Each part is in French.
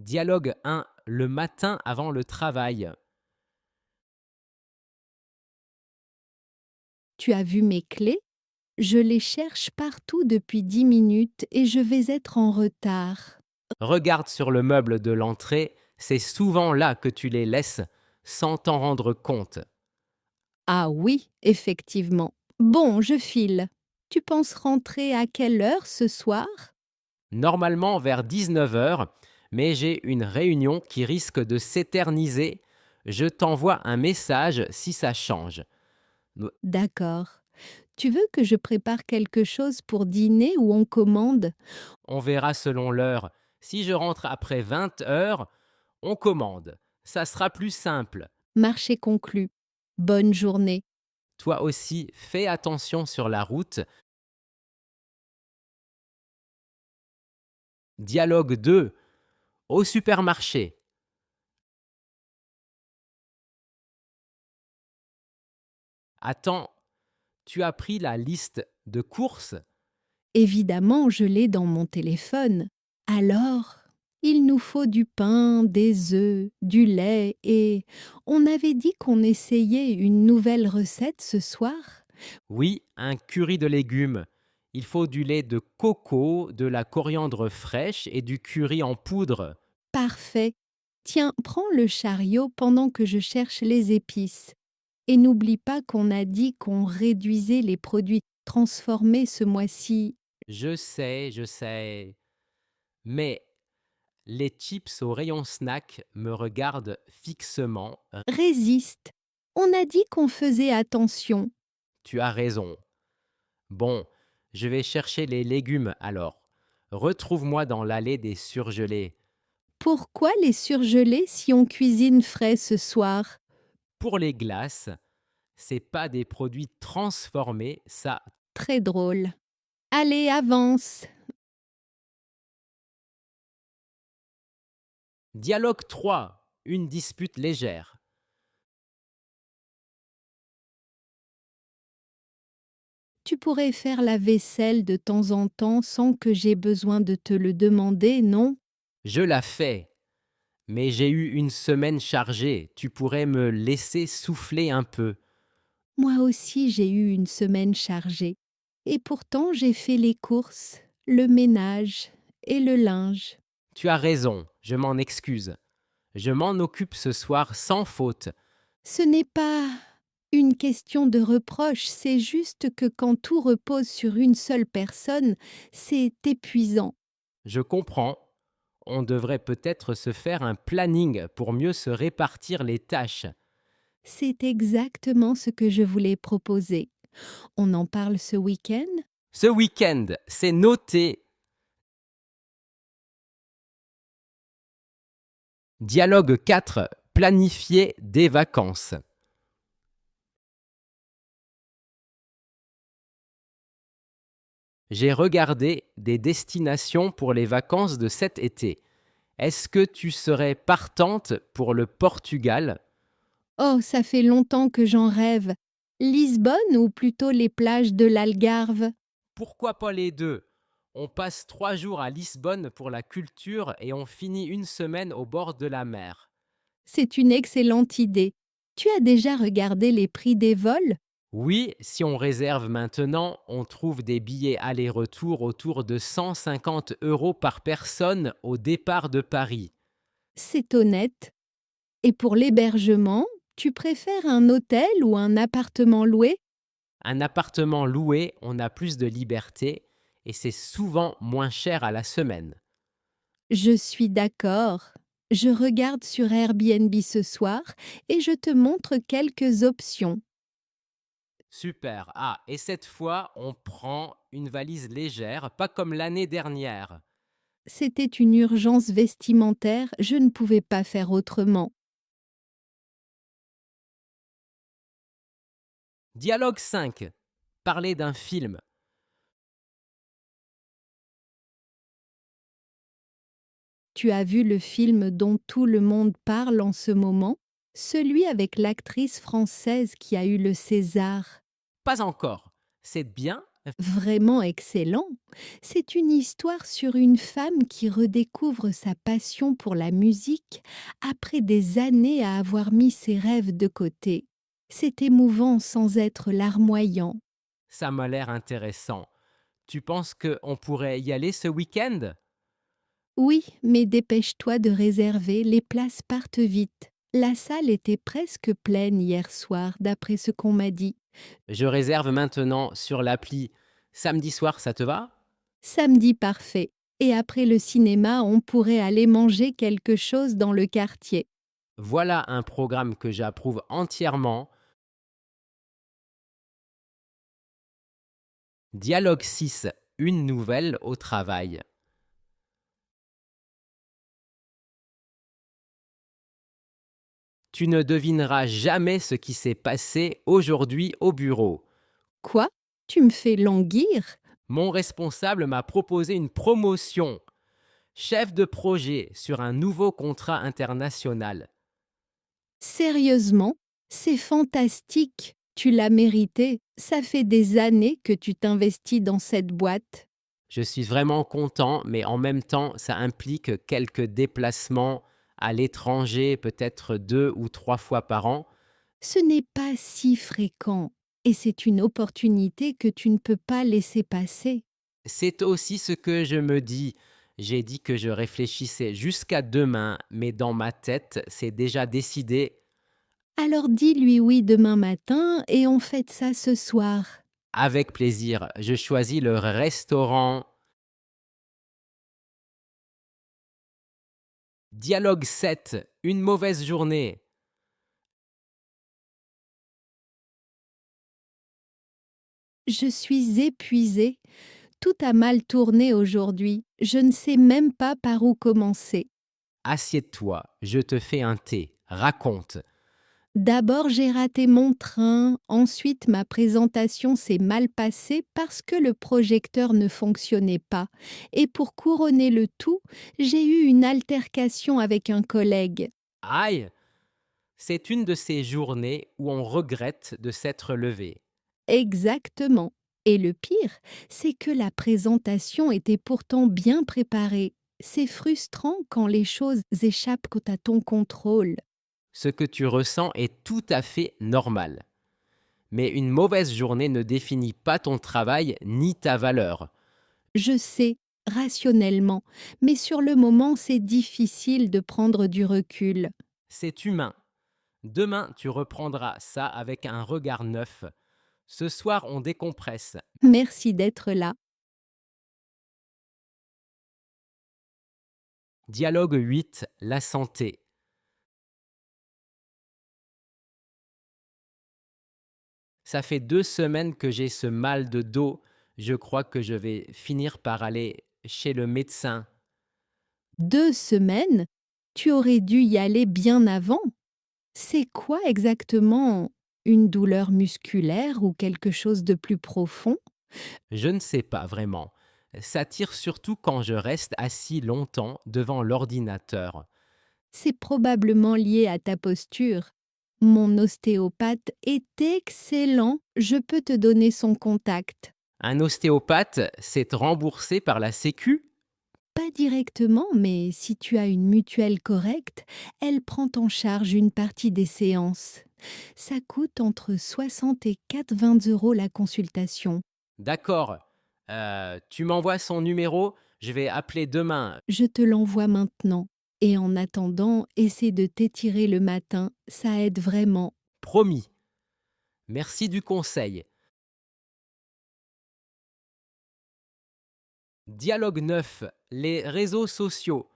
Dialogue 1. Le matin avant le travail. Tu as vu mes clés? Je les cherche partout depuis 10 minutes et je vais être en retard. Regarde sur le meuble de l'entrée, c'est souvent là que tu les laisses sans t'en rendre compte. Ah oui, effectivement. Bon, je file. Tu penses rentrer à quelle heure ce soir? Normalement vers 19 heures, mais j'ai une réunion qui risque de s'éterniser. Je t'envoie un message si ça change. D'accord. Tu veux que je prépare quelque chose pour dîner ou on commande? On verra selon l'heure. Si je rentre après 20 heures, on commande. Ça sera plus simple. Marché conclu. Bonne journée. Toi aussi, fais attention sur la route. Dialogue 2. Au supermarché. Attends, tu as pris la liste de courses? Évidemment, je l'ai dans mon téléphone. Alors, il nous faut du pain, des œufs, du lait et on avait dit qu'on essayait une nouvelle recette ce soir? Oui, un curry de légumes. Il faut du lait de coco, de la coriandre fraîche et du curry en poudre. Parfait. Tiens, prends le chariot pendant que je cherche les épices. Et n'oublie pas qu'on a dit qu'on réduisait les produits transformés ce mois-ci. Je sais. Mais les chips au rayon snack me regardent fixement. Résiste. On a dit qu'on faisait attention. Tu as raison. Bon, je vais chercher les légumes alors. Retrouve-moi dans l'allée des surgelés. Pourquoi les surgeler si on cuisine frais ce soir? Pour les glaces, c'est pas des produits transformés, ça. Très drôle. Allez, avance. Dialogue 3. Une dispute légère. Tu pourrais faire la vaisselle de temps en temps sans que j'aie besoin de te le demander, non? Je la fais, mais j'ai eu une semaine chargée. Tu pourrais me laisser souffler un peu. Moi aussi j'ai eu une semaine chargée. Et pourtant j'ai fait les courses, le ménage et le linge. Tu as raison, je m'en excuse. Je m'en occupe ce soir sans faute. Ce n'est pas une question de reproche, c'est juste que quand tout repose sur une seule personne, c'est épuisant. Je comprends. On devrait peut-être se faire un planning pour mieux se répartir les tâches. C'est exactement ce que je voulais proposer. On en parle ce week-end? Ce week-end, c'est noté. Dialogue 4. Planifier des vacances. J'ai regardé des destinations pour les vacances de cet été. Est-ce que tu serais partante pour le Portugal? Oh, ça fait longtemps que j'en rêve. Lisbonne ou plutôt les plages de l'Algarve? Pourquoi pas les deux? On passe 3 jours à Lisbonne pour la culture et on finit une semaine au bord de la mer. C'est une excellente idée. Tu as déjà regardé les prix des vols? Oui, si on réserve maintenant, on trouve des billets aller-retour autour de 150 euros par personne au départ de Paris. C'est honnête. Et pour l'hébergement, tu préfères un hôtel ou un appartement loué? Un appartement loué, on a plus de liberté et c'est souvent moins cher à la semaine. Je suis d'accord. Je regarde sur Airbnb ce soir et je te montre quelques options. Super. Ah, et cette fois, on prend une valise légère, pas comme l'année dernière. C'était une urgence vestimentaire, je ne pouvais pas faire autrement. Dialogue 5. Parler d'un film. Tu as vu le film dont tout le monde parle en ce moment? Celui avec l'actrice française qui a eu le César. Pas encore. C'est bien, Vraiment excellent. C'est une histoire sur une femme qui redécouvre sa passion pour la musique après des années à avoir mis ses rêves de côté. C'est émouvant sans être larmoyant. Ça m'a l'air intéressant. Tu penses qu'on pourrait y aller ce week-end? Oui, mais dépêche-toi de réserver, les places partent vite. La salle était presque pleine hier soir, d'après ce qu'on m'a dit. Je réserve maintenant sur l'appli. Samedi soir, ça te va? Samedi parfait. Et après le cinéma, on pourrait aller manger quelque chose dans le quartier. Voilà un programme que j'approuve entièrement. Dialogue 6. Une nouvelle au travail. Tu ne devineras jamais ce qui s'est passé aujourd'hui au bureau. Quoi? Tu me fais languir? Mon responsable m'a proposé une promotion. Chef de projet sur un nouveau contrat international. Sérieusement? C'est fantastique. Tu l'as mérité. Ça fait des années que tu t'investis dans cette boîte. Je suis vraiment content, mais en même temps, ça implique quelques déplacements à l'étranger, peut-être 2 ou 3 fois par an. Ce n'est pas si fréquent. Et c'est une opportunité que tu ne peux pas laisser passer. C'est aussi ce que je me dis. J'ai dit que je réfléchissais jusqu'à demain, mais dans ma tête, c'est déjà décidé. Alors dis-lui oui demain matin et on fête ça ce soir. Avec plaisir, je choisis le restaurant. Dialogue 7. Une mauvaise journée. Je suis épuisée. Tout a mal tourné aujourd'hui. Je ne sais même pas par où commencer. Assieds-toi, je te fais un thé. Raconte. D'abord, j'ai raté mon train, ensuite ma présentation s'est mal passée parce que le projecteur ne fonctionnait pas. Et pour couronner le tout, j'ai eu une altercation avec un collègue. Aïe! C'est une de ces journées où on regrette de s'être levé. Exactement. Et le pire, c'est que la présentation était pourtant bien préparée. C'est frustrant quand les choses échappent à ton contrôle. Ce que tu ressens est tout à fait normal. Mais une mauvaise journée ne définit pas ton travail ni ta valeur. Je sais, rationnellement, mais sur le moment, c'est difficile de prendre du recul. C'est humain. Demain, tu reprendras ça avec un regard neuf. Ce soir, on décompresse. Merci d'être là. Dialogue 8. La santé. Ça fait 2 semaines que j'ai ce mal de dos. Je crois que je vais finir par aller chez le médecin. 2 semaines? Tu aurais dû y aller bien avant. C'est quoi exactement? Une douleur musculaire ou quelque chose de plus profond? Je ne sais pas vraiment. Ça tire surtout quand je reste assis longtemps devant l'ordinateur. C'est probablement lié à ta posture. Mon ostéopathe est excellent, je peux te donner son contact. Un ostéopathe, c'est remboursé par la Sécu? Pas directement, mais si tu as une mutuelle correcte, elle prend en charge une partie des séances. Ça coûte entre 60 et 80 € la consultation. D'accord. Tu m'envoies son numéro, je vais appeler demain. Je te l'envoie maintenant. Et en attendant, essaie de t'étirer le matin, ça aide vraiment. Promis. Merci du conseil. Dialogue 9. Les réseaux sociaux.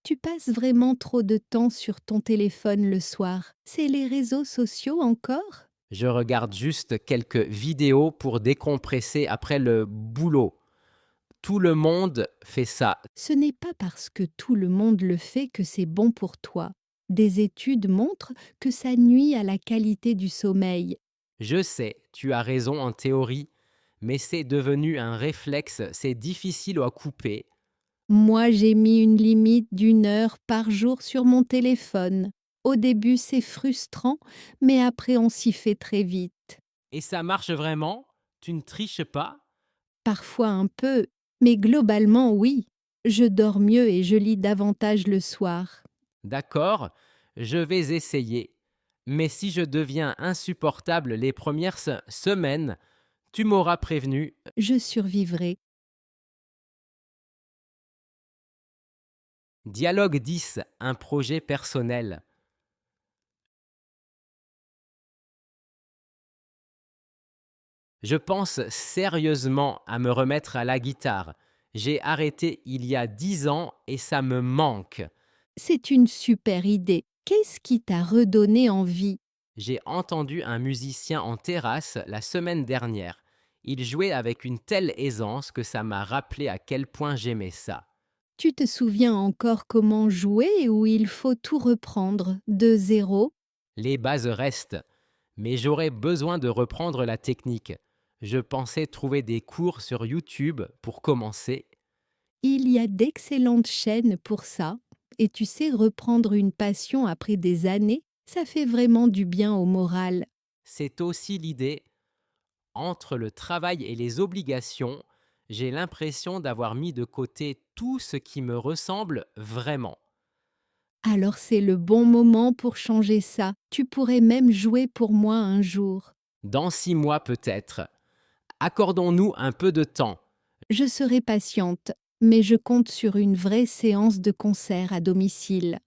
Tu passes vraiment trop de temps sur ton téléphone le soir. C'est les réseaux sociaux encore? Je regarde juste quelques vidéos pour décompresser après le boulot. Tout le monde fait ça. Ce n'est pas parce que tout le monde le fait que c'est bon pour toi. Des études montrent que ça nuit à la qualité du sommeil. Je sais, tu as raison en théorie, mais c'est devenu un réflexe, c'est difficile à couper. Moi, j'ai mis une limite d'1 heure par jour sur mon téléphone. Au début, c'est frustrant, mais après, on s'y fait très vite. Et ça marche vraiment? Tu ne triches pas? Parfois un peu, mais globalement, oui. Je dors mieux et je lis davantage le soir. D'accord, je vais essayer. Mais si je deviens insupportable les premières semaines, tu m'auras prévenu. Je survivrai. Dialogue 10, un projet personnel. Je pense sérieusement à me remettre à la guitare. J'ai arrêté il y a 10 ans et ça me manque. C'est une super idée. Qu'est-ce qui t'a redonné envie? J'ai entendu un musicien en terrasse la semaine dernière. Il jouait avec une telle aisance que ça m'a rappelé à quel point j'aimais ça. Tu te souviens encore comment jouer ou il faut tout reprendre de zéro? Les bases restent, mais j'aurais besoin de reprendre la technique. Je pensais trouver des cours sur YouTube pour commencer. Il y a d'excellentes chaînes pour ça. Et tu sais, reprendre une passion après des années, ça fait vraiment du bien au moral. C'est aussi l'idée. Entre le travail et les obligations, j'ai l'impression d'avoir mis de côté tout ce qui me ressemble vraiment. Alors c'est le bon moment pour changer ça. Tu pourrais même jouer pour moi un jour. Dans 6 mois peut-être. Accordons-nous un peu de temps. Je serai patiente, mais je compte sur une vraie séance de concert à domicile.